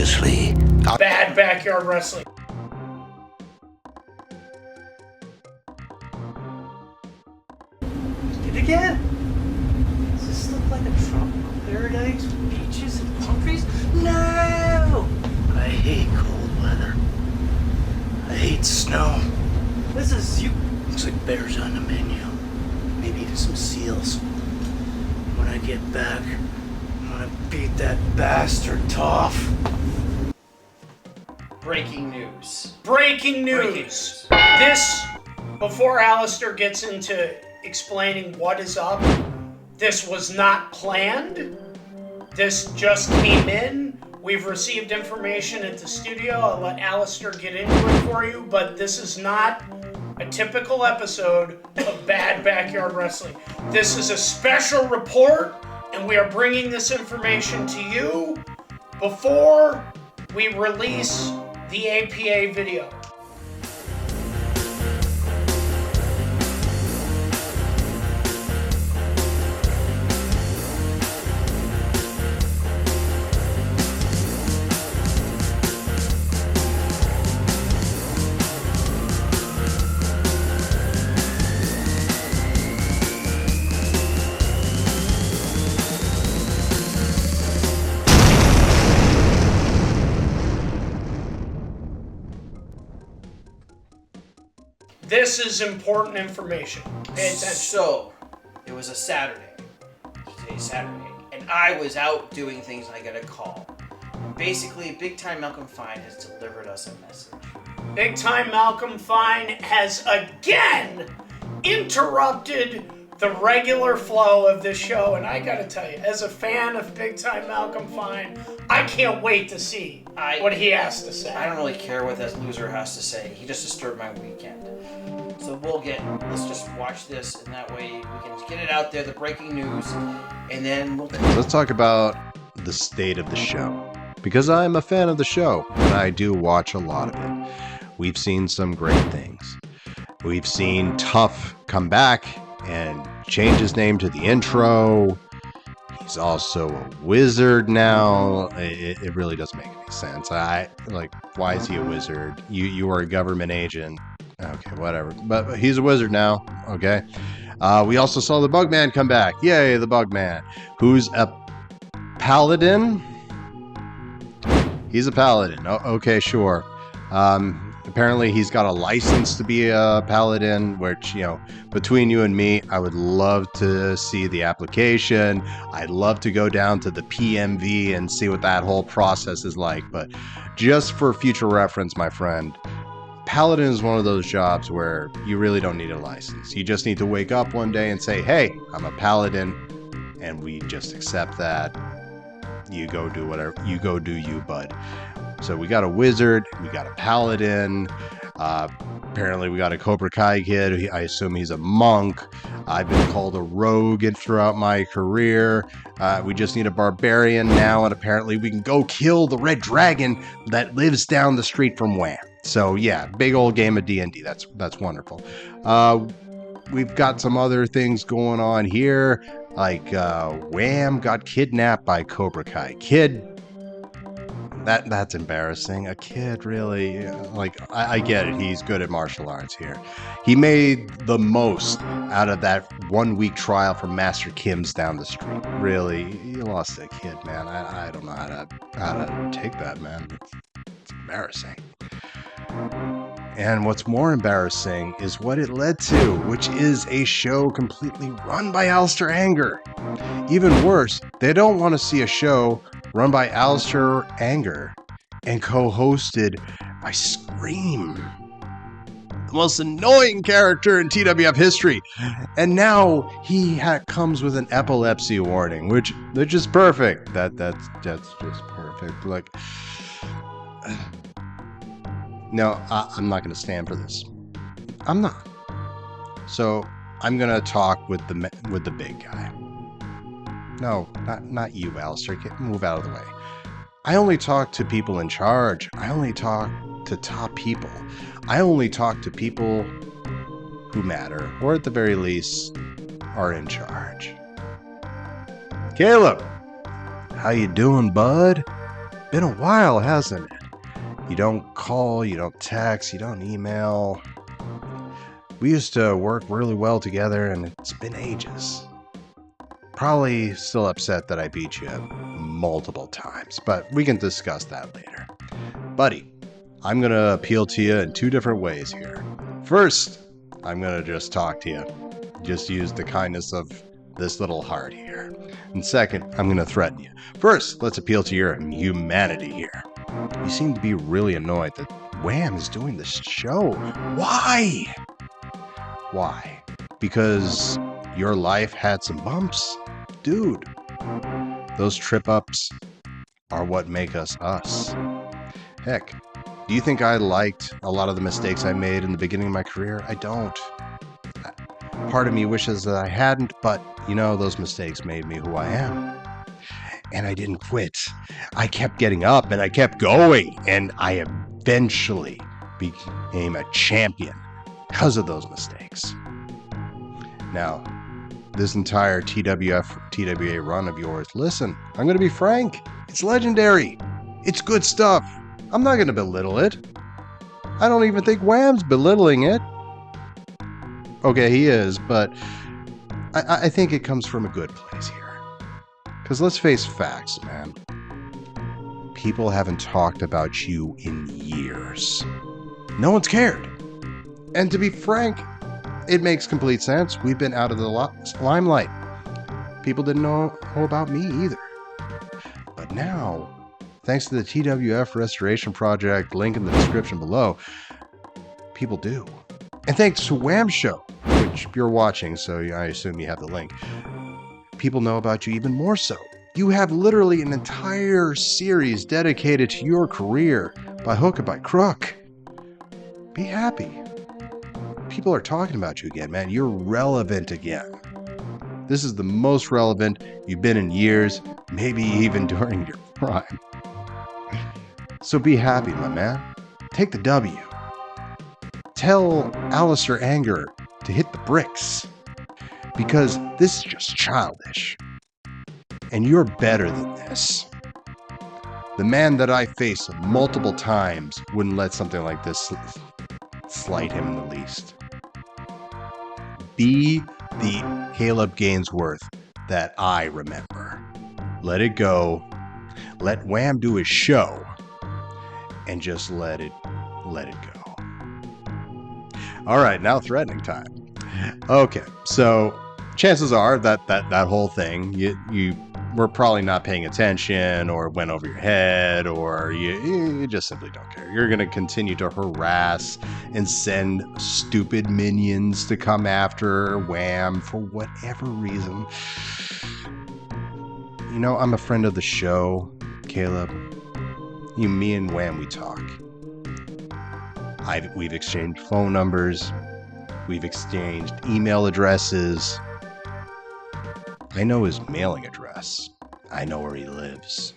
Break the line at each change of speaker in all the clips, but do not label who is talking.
Previously.
Bad backyard wrestling.
It again? Does this look like a tropical paradise with beaches and palm trees? No! I hate cold weather. I hate snow. This is you. Looks like bears on the menu. Maybe even some seals. When I get back, I'm gonna beat that bastard Toff.
Breaking news. Breaking news. This, before Alistair gets into explaining what is up, this was not planned. This just came in. We've received information at the studio. I'll let Alistair get into it for you, but this is not a typical episode of Bad Backyard Wrestling. This is a special report, and we are bringing this information to you before we release the APA video. This is important information. Pay attention.
So, it was a Saturday. Today's Saturday. And I was out doing things and I got a call. Basically, Big Time Malcolm Fine has delivered us a message.
Big Time Malcolm Fine has again interrupted the regular flow of this show, and I gotta tell you, as a fan of Big Time Malcolm Fine, I can't wait to see what he has to say.
I don't really care what that loser has to say. He just disturbed my weekend. So let's just watch this, and that way we can get it out there, the breaking news, and then
Let's talk about the state of the show. Because I'm a fan of the show, and I do watch a lot of it. We've seen some great things. We've seen Tough come back and change his name to the intro. He's also a wizard now. It really doesn't make any sense. Why is he a wizard? You are a government agent. Okay, whatever. But he's a wizard now. Okay. We also saw the Bugman come back. Yay, the Bugman. Who's a paladin? He's a paladin. Okay, sure. Apparently he's got a license to be a paladin, which, between you and me, I would love to see the application. I'd love to go down to the PMV and see what that whole process is like. But just for future reference, my friend, paladin is one of those jobs where you really don't need a license. You just need to wake up one day and say, hey, I'm a paladin, and we just accept that. You go do whatever. You go do you, bud. So we got a wizard, we got a paladin, apparently we got a Cobra Kai kid, I assume he's a monk. I've been called a rogue throughout my career. We just need a barbarian now, and apparently we can go kill the red dragon that lives down the street from Wham. So yeah, big old game of D&D, that's wonderful. We've got some other things going on here, like Wham got kidnapped by Cobra Kai Kid. That's embarrassing. A kid, really? I get it. He's good at martial arts here. He made the most out of that 1 week trial from Master Kim's down the street. Really, you lost a kid, man. I don't know how to take that, man. It's embarrassing. And what's more embarrassing is what it led to, which is a show completely run by Alistair Anger. Even worse, they don't want to see a show run by Alistair Anger and co-hosted by Scream, the most annoying character in TWF history. And now he comes with an epilepsy warning, which is perfect. That's just perfect. No, I'm not going to stand for this. I'm not. So I'm going to talk with the big guy. No, not you, Alistair. Move out of the way. I only talk to people in charge. I only talk to top people. I only talk to people who matter, or at the very least, are in charge. Caleb, how you doing, bud? Been a while, hasn't it? You don't call, you don't text, you don't email. We used to work really well together, and it's been ages. Probably still upset that I beat you multiple times, but we can discuss that later. Buddy, I'm going to appeal to you in two different ways here. First, I'm going to just talk to you. Just use the kindness of this little heart here. And second, I'm going to threaten you. First, let's appeal to your humanity here. You seem to be really annoyed that Wham is doing this show. Why? Why? Because your life had some bumps? Dude, those trip-ups are what make us us. Heck, do you think I liked a lot of the mistakes I made in the beginning of my career? I don't. Part of me wishes that I hadn't, but, those mistakes made me who I am. And I didn't quit. I kept getting up, and I kept going, and I eventually became a champion because of those mistakes. Now, this entire TWA run of yours, listen, I'm going to be frank. It's legendary. It's good stuff. I'm not going to belittle it. I don't even think Wham's belittling it. Okay, he is, but I think it comes from a good place here. Because let's face facts, man. People haven't talked about you in years. No one's cared. And to be frank, it makes complete sense. We've been out of the limelight. People didn't know about me either. But now, thanks to the TWF Restoration Project, link in the description below, people do. And thanks to Wham Show, which you're watching, so I assume you have the link, people know about you even more so. You have literally an entire series dedicated to your career, by hook or by crook. Be happy. People are talking about you again, man. You're relevant again. This is the most relevant you've been in years, maybe even during your prime. So be happy, my man. Take the W. Tell Alistair Anger to hit the bricks. Because this is just childish. And you're better than this. The man that I face multiple times wouldn't let something like this slight him in the least. Be the Caleb Gainsworth that I remember. Let it go. Let Wham do his show. And just let it go. All right, now threatening time. Okay, so chances are that whole thing, you were probably not paying attention, or went over your head, or you just simply don't care. You're going to continue to harass and send stupid minions to come after Wham for whatever reason. I'm a friend of the show, Caleb. Me and Wham, we talk. We've exchanged phone numbers. We've exchanged email addresses. I know his mailing address. I know where he lives.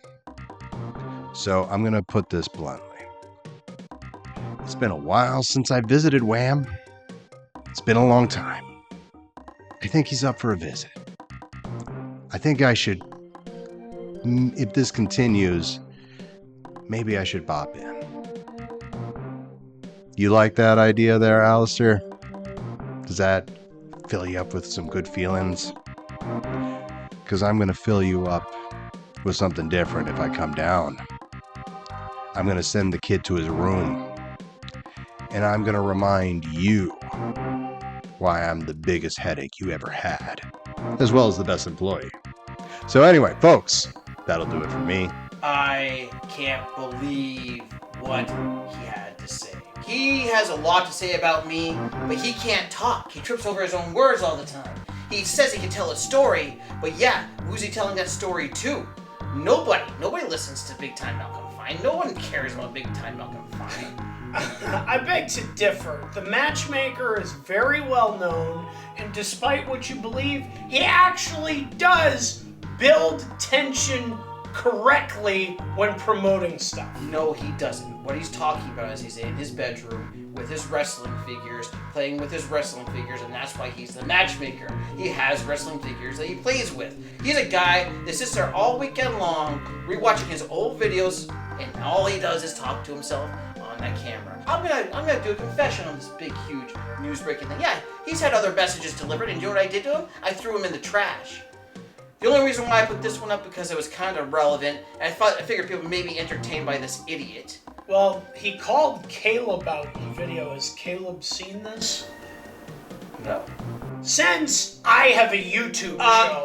So I'm going to put this bluntly. It's been a while since I visited Wham. It's been a long time. I think he's up for a visit. I think I should, if this continues, maybe I should bop in. You like that idea there, Alistair? Does that fill you up with some good feelings? Because I'm going to fill you up with something different if I come down. I'm going to send the kid to his room. And I'm going to remind you why I'm the biggest headache you ever had, as well as the best employee. So anyway, folks, that'll do it for me.
I can't believe what he had to say. He has a lot to say about me, but he can't talk. He trips over his own words all the time. He says he can tell a story, but yeah, who's he telling that story to? Nobody listens to Big Time Malcolm Fine. No one cares about Big Time Malcolm Fine.
I beg to differ. The matchmaker is very well known, and despite what you believe, he actually does build tension correctly when promoting stuff.
No, he doesn't. What he's talking about is he's in his bedroom with his wrestling figures, playing with his wrestling figures, and that's why he's the matchmaker. He has wrestling figures that he plays with. He's a guy that sits there all weekend long, rewatching his old videos, and all he does is talk to himself on that camera. I'm gonna do a confession on this big, huge news breaking thing. Yeah, he's had other messages delivered, and you know what I did to him? I threw him in the trash. The only reason why I put this one up because it was kind of relevant, and I figured people may be entertained by this idiot.
Well, he called Caleb out in the video. Has Caleb seen this?
No.
Since I have a YouTube show,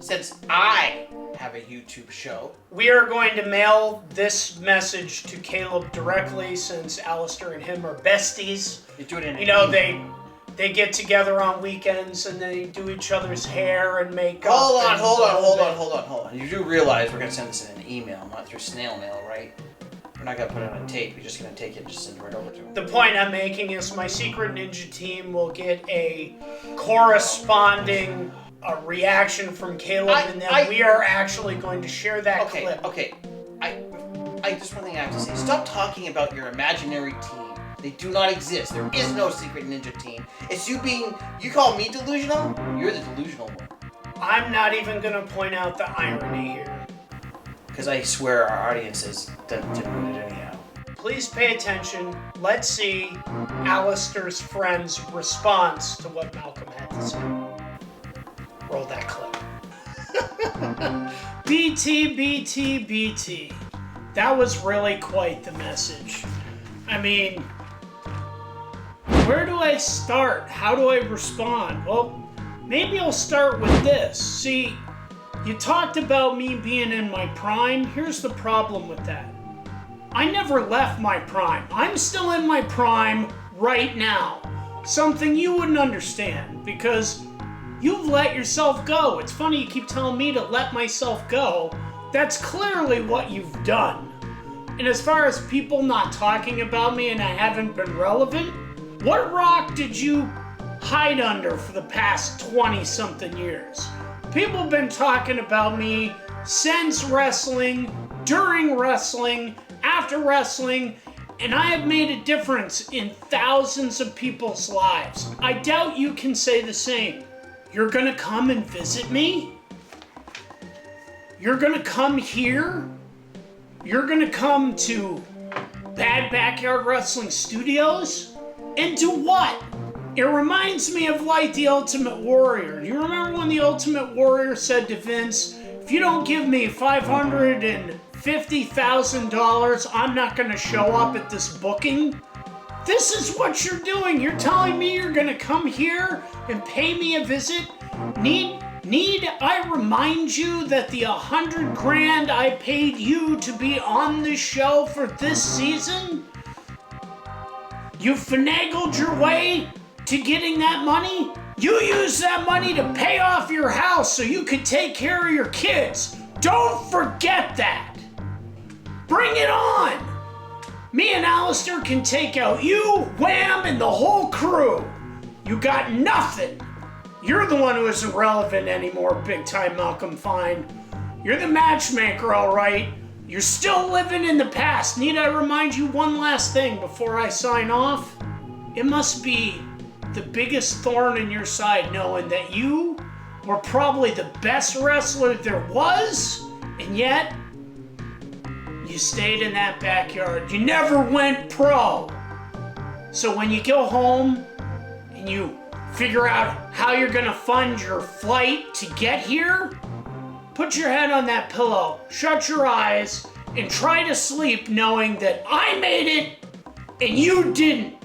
Since I have a YouTube show,
we are going to mail this message to Caleb directly, since Alistair and him are besties.
you do it in.
You know, they get together on weekends and they do each other's hair and makeup.
Hold
and
on. You do realize we're gonna send this in an email, not through snail mail, right? We're not gonna put it on a tape. We're just gonna take it and just send it right over to him.
The point I'm making is my secret ninja team will get a corresponding reaction from Caleb, and then we are actually going to share that clip.
Okay. I just one thing I have to say. Stop talking about your imaginary team. They do not exist. There is no secret ninja team. It's you call me delusional? You're the delusional one.
I'm not even going to point out the irony here.
Because I swear our audiences didn't do it anyhow.
Please pay attention. Let's see Alistair's friend's response to what Malcolm had to say. Roll that clip. BT. That was really quite the message. I mean, where do I start? How do I respond? Well, maybe I'll start with this. See, you talked about me being in my prime. Here's the problem with that. I never left my prime. I'm still in my prime right now. Something you wouldn't understand because you've let yourself go. It's funny you keep telling me to let myself go. That's clearly what you've done. And as far as people not talking about me and I haven't been relevant, what rock did you hide under for the past 20-something years? People have been talking about me since wrestling, during wrestling, after wrestling, and I have made a difference in thousands of people's lives. I doubt you can say the same. You're gonna come and visit me? You're gonna come here? You're gonna come to Bad Backyard Wrestling Studios? And do what? It reminds me of like the Ultimate Warrior. Do you remember when the Ultimate Warrior said to Vince, if you don't give me $550,000, I'm not gonna show up at this booking? This is what you're doing. You're telling me you're gonna come here and pay me a visit? Need I remind you that the $100,000 I paid you to be on this show for this season? You finagled your way to getting that money? You used that money to pay off your house so you could take care of your kids. Don't forget that. Bring it on. Me and Alistair can take out you, Wham, and the whole crew. You got nothing. You're the one who isn't relevant anymore, big time Malcolm Fine. You're the matchmaker, all right. You're still living in the past. Need I remind you one last thing before I sign off? It must be the biggest thorn in your side knowing that you were probably the best wrestler there was, and yet you stayed in that backyard. You never went pro. So when you go home and you figure out how you're gonna fund your flight to get here, put your head on that pillow, shut your eyes, and try to sleep knowing that I made it and you didn't.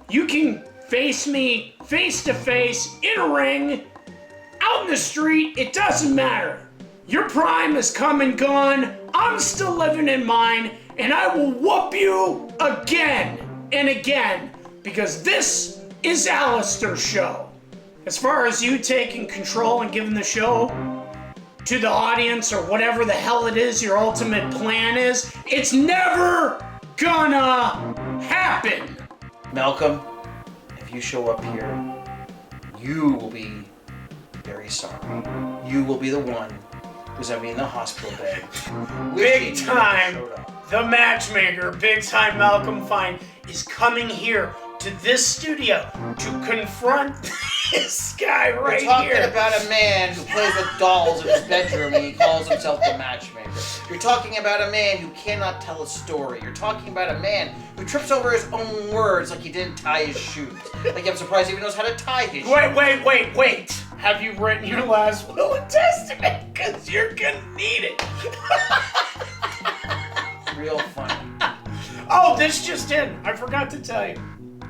You can face me face to face in a ring, out in the street, it doesn't matter. Your prime has come and gone. I'm still living in mine, and I will whoop you again and again because this is Alistair's show. As far as you taking control and giving the show to the audience or whatever the hell it is your ultimate plan is, it's never gonna happen.
Malcolm, if you show up here, you will be very sorry. You will be the one who's gonna be in the hospital bed.
Big
wishing he
time.
never showed up.
The matchmaker, big time Malcolm Fine, is coming here to this studio to confront this guy right
You're talking
here.
about a man who plays with dolls in his bedroom and he calls himself the matchmaker. You're talking about a man who cannot tell a story. You're talking about a man who trips over his own words like he didn't tie his shoes. Like I'm surprised he even knows how to tie his shoes.
Wait. Have you written your last will and testament? Because you're gonna need it.
Real funny.
Oh, this just in. I forgot to tell you.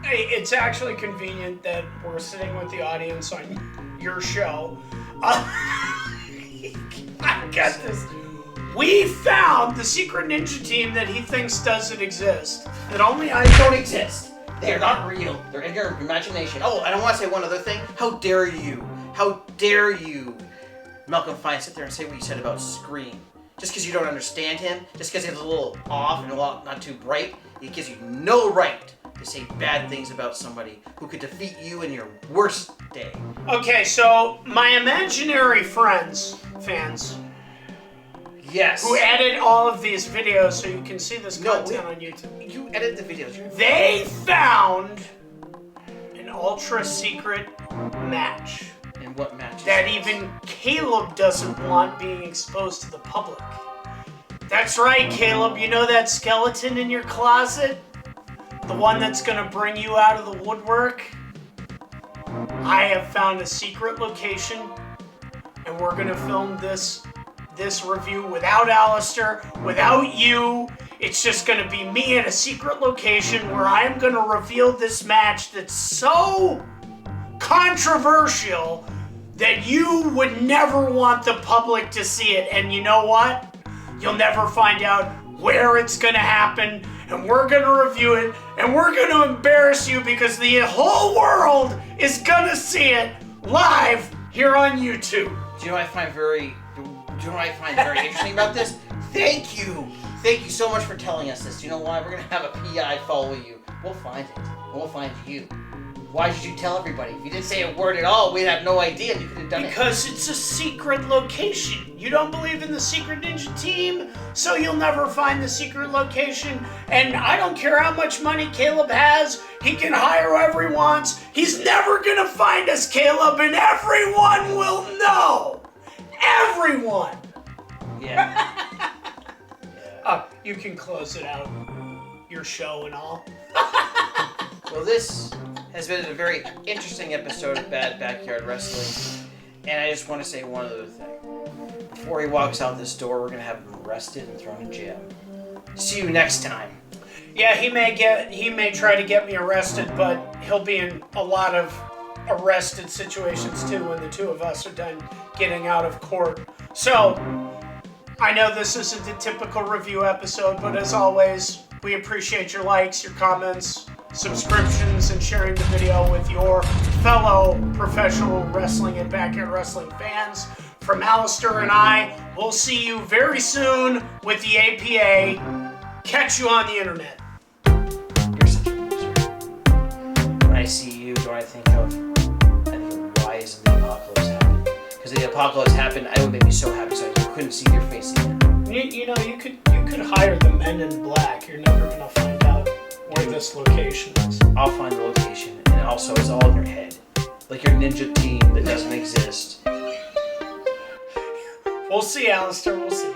Hey, it's actually convenient that we're sitting with the audience on your show. I got this. We found the secret ninja team that he thinks doesn't exist. That only I
They don't exist. They're not real. They're in your imagination. Oh, and I want to say one other thing. How dare you? How dare you, Malcolm Fine, sit there and say what you said about Scream? Just because you don't understand him, just because he's a little off and not too bright, it gives you no right to say bad things about somebody who could defeat you in your worst day.
Okay, so my imaginary fans,
Yes.
who edit all of these videos so you can see this content on YouTube,
You edit the videos.
they found an ultra secret match
And what matches?
that even Caleb doesn't want being exposed to the public. That's right, Caleb. You know that skeleton in your closet? The one that's gonna bring you out of the woodwork? I have found a secret location, and we're gonna film this review without Alistair, without you. It's just gonna be me in a secret location where I'm gonna reveal this match that's so controversial that you would never want the public to see it. And you know what? You'll never find out where it's gonna happen, and we're gonna review it, and we're gonna embarrass you because the whole world is gonna see it live here on YouTube.
Do you know what I find very interesting about this? Thank you so much for telling us this. Do you know why? We're gonna have a PI follow you. We'll find it. We'll find you. Why did you tell everybody? If you didn't say a word at all, we'd have no idea and you could have done
Because it's a secret location. You don't believe in the secret ninja team, so you'll never find the secret location. And I don't care how much money Caleb has, he can hire whoever he wants. He's never gonna find us, Caleb, and everyone will know. Everyone.
it. Yeah.
You can close it out. Your show and all.
Well, this has been a very interesting episode of Bad Backyard Wrestling. And I just want to say one other thing. Before he walks out this door, we're going to have him arrested and thrown in jail. See you next time.
Yeah, he may try to get me arrested, but he'll be in a lot of arrested situations too when the two of us are done getting out of court. So, I know this isn't the typical review episode, but as always, we appreciate your likes, your comments, subscriptions, and sharing the video with your fellow professional wrestling and backyard wrestling fans. From Alistair and I, we'll see you very soon with the APA. Catch you on the internet.
You're such a loser. When I see you, don't I think of why isn't the apocalypse happening? Because if the apocalypse happened, it would make me so happy so I couldn't see your face again.
You know, you could hire the Men in Black. You're never gonna find out where this location is.
I'll find the location, and also it's all in your head. Like your ninja team that doesn't exist.
We'll see, Alistair. We'll see.